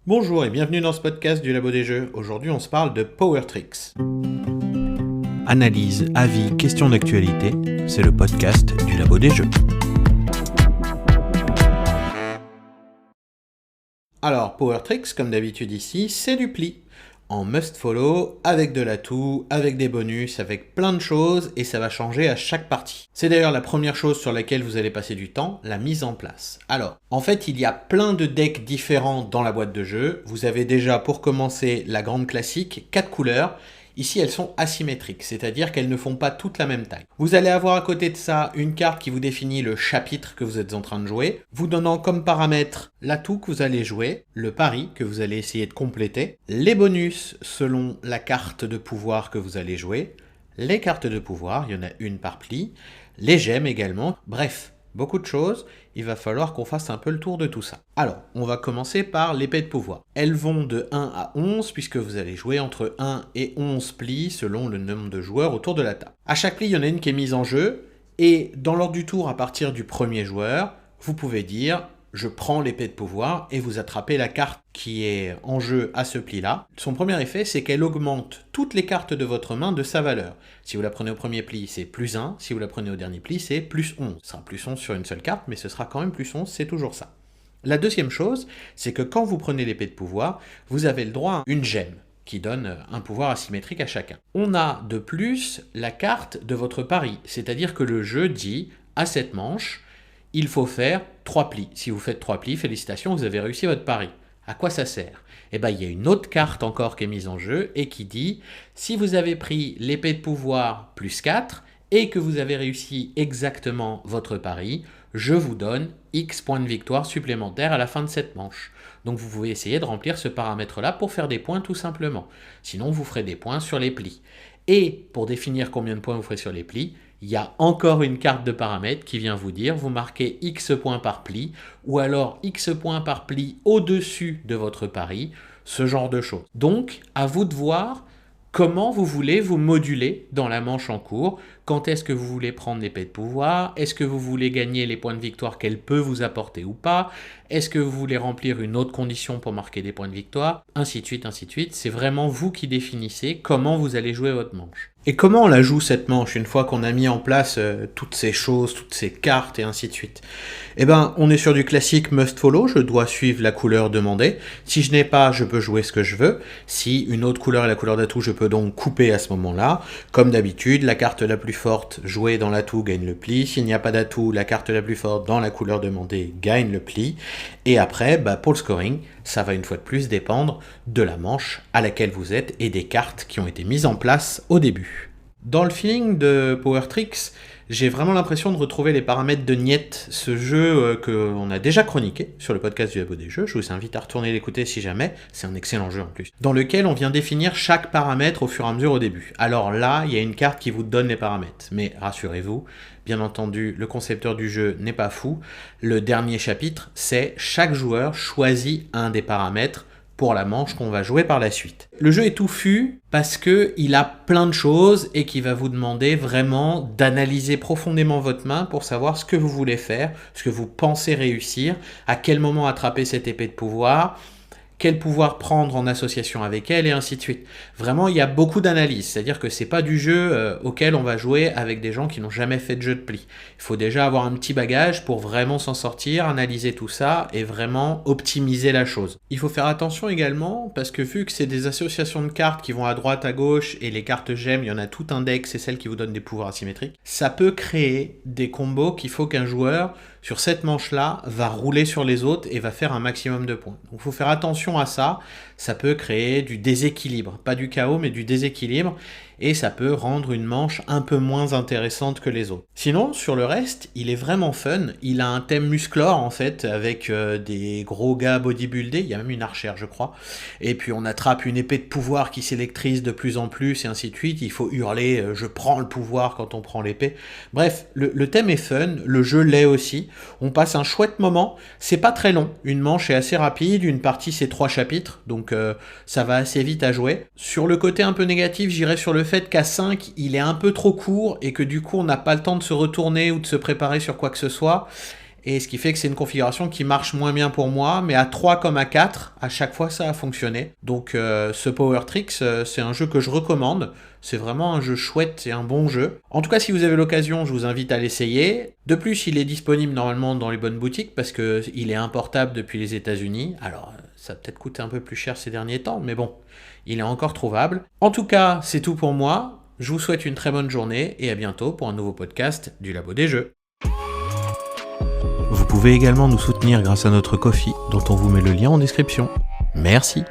Bonjour et bienvenue dans ce podcast du Labo des Jeux. Aujourd'hui, on se parle de Power Tricks. Analyse, avis, questions d'actualité, c'est le podcast du Labo des Jeux. Alors, Power Tricks, comme d'habitude ici, c'est du pli. En must follow, avec de l'atout, avec des bonus, avec plein de choses, et ça va changer à chaque partie. C'est d'ailleurs la première chose sur laquelle vous allez passer du temps, la mise en place. Alors, en fait, il y a plein de decks différents dans la boîte de jeu. Vous avez déjà, pour commencer, la grande classique, 4 couleurs. Ici, elles sont asymétriques, c'est-à-dire qu'elles ne font pas toutes la même taille. Vous allez avoir à côté de ça une carte qui vous définit le chapitre que vous êtes en train de jouer, vous donnant comme paramètre l'atout que vous allez jouer, le pari que vous allez essayer de compléter, les bonus selon la carte de pouvoir que vous allez jouer, les cartes de pouvoir, il y en a une par pli, les gemmes également, bref. Beaucoup de choses, il va falloir qu'on fasse un peu le tour de tout ça. Alors, on va commencer par l'épée de pouvoir. Elles vont de 1 à 11, puisque vous allez jouer entre 1 et 11 plis, selon le nombre de joueurs autour de la table. À chaque pli, il y en a une qui est mise en jeu, et dans l'ordre du tour, à partir du premier joueur, vous pouvez dire « je prends l'épée de pouvoir » et vous attrapez la carte qui est en jeu à ce pli-là. Son premier effet, c'est qu'elle augmente toutes les cartes de votre main de sa valeur. Si vous la prenez au premier pli, c'est plus 1. Si vous la prenez au dernier pli, c'est plus 11. Ce sera plus 11 sur une seule carte, mais ce sera quand même plus 11, c'est toujours ça. La deuxième chose, c'est que quand vous prenez l'épée de pouvoir, vous avez le droit à une gemme qui donne un pouvoir asymétrique à chacun. On a de plus la carte de votre pari, c'est-à-dire que le jeu dit à cette manche, il faut faire 3 plis. Si vous faites 3 plis, félicitations, vous avez réussi votre pari. À quoi ça sert ? Eh bien, il y a une autre carte encore qui est mise en jeu et qui dit si vous avez pris l'épée de pouvoir plus 4 et que vous avez réussi exactement votre pari, je vous donne X points de victoire supplémentaires à la fin de cette manche. Donc vous pouvez essayer de remplir ce paramètre-là pour faire des points tout simplement. Sinon, vous ferez des points sur les plis. Et pour définir combien de points vous ferez sur les plis, il y a encore une carte de paramètres qui vient vous dire vous marquez X points par pli ou alors X points par pli au-dessus de votre pari, ce genre de choses. Donc, à vous de voir comment vous voulez vous moduler dans la manche en cours. Quand est-ce que vous voulez prendre l'épée de pouvoir ? Est-ce que vous voulez gagner les points de victoire qu'elle peut vous apporter ou pas ? Est-ce que vous voulez remplir une autre condition pour marquer des points de victoire ? Ainsi de suite, ainsi de suite. C'est vraiment vous qui définissez comment vous allez jouer votre manche. Et comment on la joue cette manche une fois qu'on a mis en place toutes ces choses, toutes ces cartes et ainsi de suite ? Eh ben, on est sur du classique must follow, je dois suivre la couleur demandée. Si je n'ai pas, je peux jouer ce que je veux. Si une autre couleur est la couleur d'atout, je peux donc couper à ce moment-là. Comme d'habitude, la carte la plus forte jouée dans l'atout gagne le pli. S'il n'y a pas d'atout, la carte la plus forte dans la couleur demandée gagne le pli. Et après, pour le scoring, ça va une fois de plus dépendre de la manche à laquelle vous êtes et des cartes qui ont été mises en place au début. Dans le feeling de Power Tricks, j'ai vraiment l'impression de retrouver les paramètres de Niet, ce jeu qu'on a déjà chroniqué sur le podcast du Labo des Jeux. Je vous invite à retourner l'écouter si jamais, c'est un excellent jeu en plus. Dans lequel on vient définir chaque paramètre au fur et à mesure au début. Alors là, il y a une carte qui vous donne les paramètres. Mais rassurez-vous, bien entendu, le concepteur du jeu n'est pas fou. Le dernier chapitre, c'est chaque joueur choisit un des paramètres pour la manche qu'on va jouer par la suite. Le jeu est touffu parce qu'il a plein de choses et qui va vous demander vraiment d'analyser profondément votre main pour savoir ce que vous voulez faire, ce que vous pensez réussir, à quel moment attraper cette épée de pouvoir, quel pouvoir prendre en association avec elle et ainsi de suite. Vraiment, il y a beaucoup d'analyse, c'est-à-dire que c'est pas du jeu auquel on va jouer avec des gens qui n'ont jamais fait de jeu de pli. Il faut déjà avoir un petit bagage pour vraiment s'en sortir, analyser tout ça et vraiment optimiser la chose. Il faut faire attention également parce que vu que c'est des associations de cartes qui vont à droite, à gauche et les cartes gemmes, il y en a tout un deck, c'est celles qui vous donnent des pouvoirs asymétriques, ça peut créer des combos qu'il faut qu'un joueur sur cette manche-là, va rouler sur les autres et va faire un maximum de points. Donc il faut faire attention à ça, ça peut créer du déséquilibre, pas du chaos mais du déséquilibre, et ça peut rendre une manche un peu moins intéressante que les autres. Sinon, sur le reste, il est vraiment fun, il a un thème musclore en fait, avec des gros gars bodybuildés, il y a même une archère je crois, et puis on attrape une épée de pouvoir qui s'électrise de plus en plus et ainsi de suite, il faut hurler « je prends le pouvoir » quand on prend l'épée. Bref, le thème est fun, le jeu l'est aussi, on passe un chouette moment, c'est pas très long, une manche est assez rapide, une partie c'est 3 chapitres, donc ça va assez vite à jouer. Sur le côté un peu négatif, j'irais sur le fait qu'à 5, il est un peu trop court et que du coup on n'a pas le temps de se retourner ou de se préparer sur quoi que ce soit. Et ce qui fait que c'est une configuration qui marche moins bien pour moi, mais à 3 comme à 4, à chaque fois ça a fonctionné. Donc ce Power Tricks, c'est un jeu que je recommande. C'est vraiment un jeu chouette et un bon jeu. En tout cas, si vous avez l'occasion, je vous invite à l'essayer. De plus, il est disponible normalement dans les bonnes boutiques parce qu'il est importable depuis les États-Unis. Alors, ça a peut-être coûté un peu plus cher ces derniers temps, mais bon, il est encore trouvable. En tout cas, c'est tout pour moi. Je vous souhaite une très bonne journée et à bientôt pour un nouveau podcast du Labo des Jeux. Vous pouvez également nous soutenir grâce à notre Ko-fi, dont on vous met le lien en description. Merci.